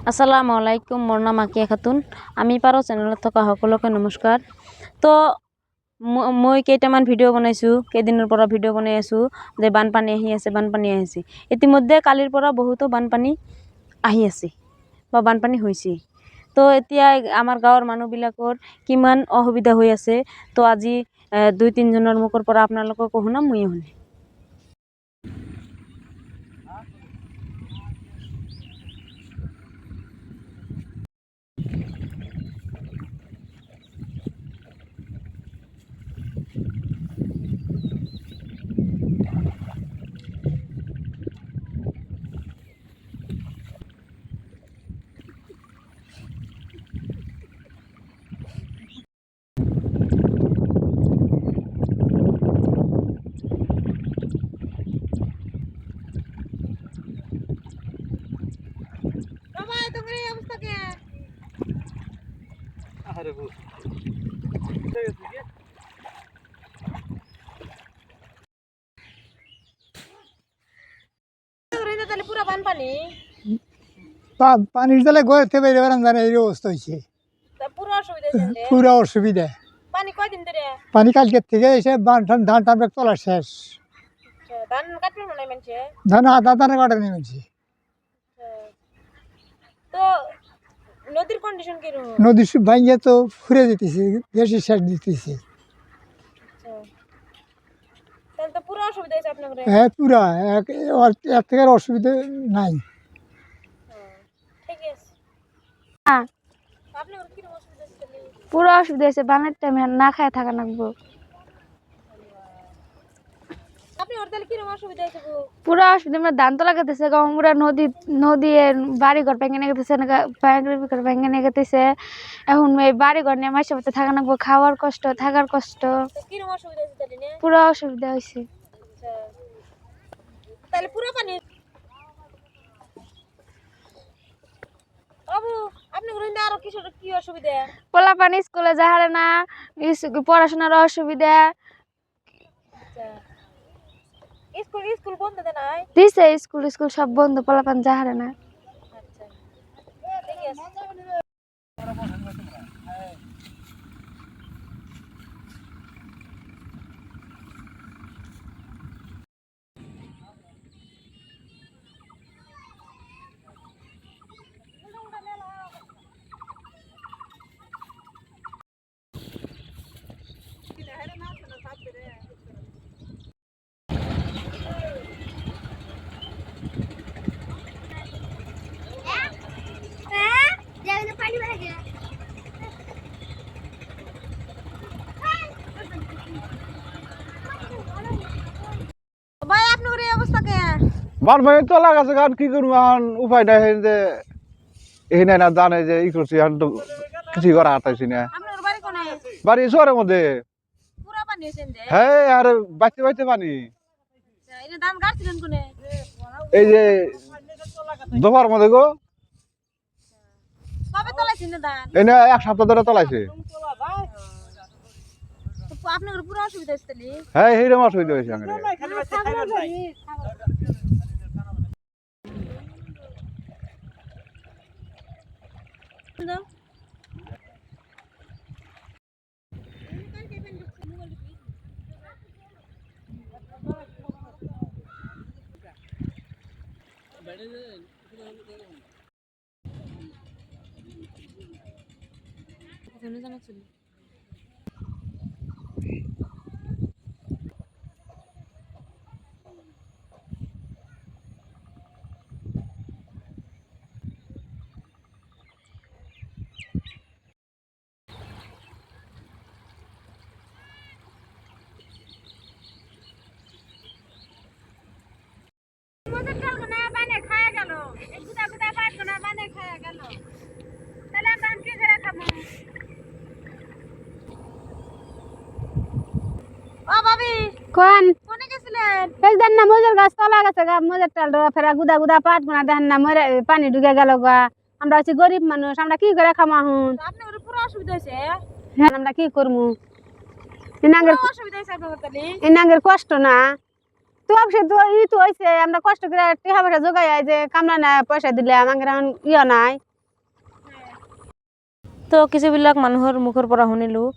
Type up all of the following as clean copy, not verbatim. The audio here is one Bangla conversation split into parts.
আসসালামু আলাইকুম। মোৰ নাম আকিয়া খাতুন। আমি পাৰো চেনেলত থকা সকলোকে নমস্কাৰ। তো মই কেইটামান ভিডিঅ' বনাইছোঁ, কেইদিনৰ পৰা ভিডিঅ' বনাই আছোঁ যে বানপানী আহি আছে, বানপানী আহিছে। ইতিমধ্যে কালিৰ পৰা বহুতো বানপানী আহি আছে বা বানপানী হৈছে। তো এতিয়া আমাৰ গাঁৱৰ মানুহবিলাকৰ কিমান অসুবিধা হৈ আছে, তো আজি 2-3জনৰ মুখৰ পৰা আপোনালোকক শুনাম, মই শুনি। পানির জলে গড়তে বাইরে বেড়ান জানে এই অবস্থা হয়েছে, পুরো অসুবিধা। পানি কালকের থেকে এসে ধান টান তোলা শেষ, ধান আধা ধানে কাটা নেমেছে। নদী ভাঙিয়ে তো ফুরে যেতেছে, বেশি শেষ দিতেছে। হ্যাঁ, পুরা এর থেকে আর অসুবিধা নাই। পুরো অসুবিধা হয়েছে, বানের টাইমে না খায় থাকা লাগবো। পুরো অসুবিধা, আমরা ধান তো লাগাতেছে, পুরা নদী বাড়ি ঘর ভেঙে নিয়ে গেতেছে, ভেঙে নিয়ে গেতেছে। এখন এই বাড়ি ঘর নিয়ে মাসে বাচ্চা থাকা লাগবো, খাওয়ার কষ্ট, থাকার কষ্ট, পুরো অসুবিধা হয়েছে। পোলা পানি স্কুলে যাহারে না, পড়াশোনার অসুবিধা দিছে, স্কুল সব বন্ধ, পোলা পানি যাহারে না। বানপানি তো লাগাছে, কারণ কি করবো এখন উপায় নাই যে এখানে না জানে যে ই করছি, এখন তো কিছু করা হাতাইছি না। বাড়ি শহরের মধ্যে, হ্যাঁ, আর বাইতে বাইতে পানি এই যে দোকার মধ্যে গো, এনে 1 সপ্তাহ ধরে তোলাইছে। হ্যাঁ, এইরকম অসুবিধা হয়েছে। মজুর গাছ তলা গেছে, মজুর টাল ফেরা গুদা গুদা পাট গোনা দেন না, পানি ঢুকে গেল গা। আমরা হচ্ছে গরিব মানুষ, আমরা কি করে খামা হুন? হ্যাঁ, আমরা কি করবো? ইনাঙ্গের কষ্ট না তো, ই তো হয়েছে, আমরা কষ্ট করে টিহা পয়সা জোগাই যে কামলা না পয়সা দিলে আমাদের ইয়ে নাই। তো কিছুবিলাক মানুহৰ মুখৰ পৰা শুনিলোঁ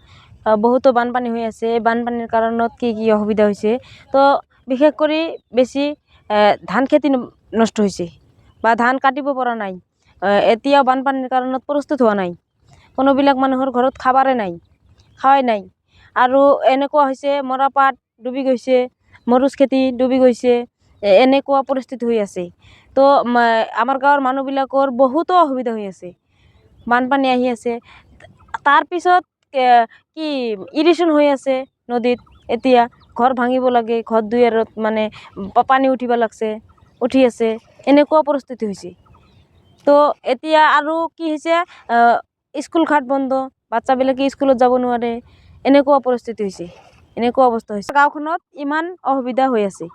বহুতো বানপানী হৈ আছে। এই বানপানীৰ কাৰণত কি কি অসুবিধা হৈছে। তো বিশেষ কৰি বেছি ধান খেতি নষ্ট হৈছে বা ধান কাটিব পৰা নাই। এতিয়াও বানপানীৰ কাৰণত প্ৰস্তুত হোৱা নাই। কোনোবিলাক মানুহৰ ঘৰত খাবাৰে নাই, খাৱাই নাই। আৰু এনেকুৱা হৈছে মৰাপাট ডুবি গৈছে, মৰুচ খেতি ডুবি গৈছে, এনেকুৱা পৰিস্থিতি হৈ আছে। তো আমাৰ গাঁৱৰ মানুহবিলাকৰ বহুতো অসুবিধা হৈ আছে। বানপানী আহি আছে, তাৰপিছত কি ইৰিশ্যন হৈ আছে নদীত। এতিয়া ঘৰ ভাঙিব লাগে, ঘৰ দুৱাৰত মানে পানী উঠিব লাগছে, উঠি আছে, এনেকুৱা পৰিস্থিতি হৈছে। তো এতিয়া আৰু কি হৈছে, স্কুল ঘাট বন্ধ, বাচ্চাবিলাকে স্কুলত যাব নোৱাৰে, এনেকুৱা পৰিস্থিতি হৈছে, এনেকুৱা অৱস্থা হৈছে। গাঁওখনত ইমান অসুবিধা হৈ আছে।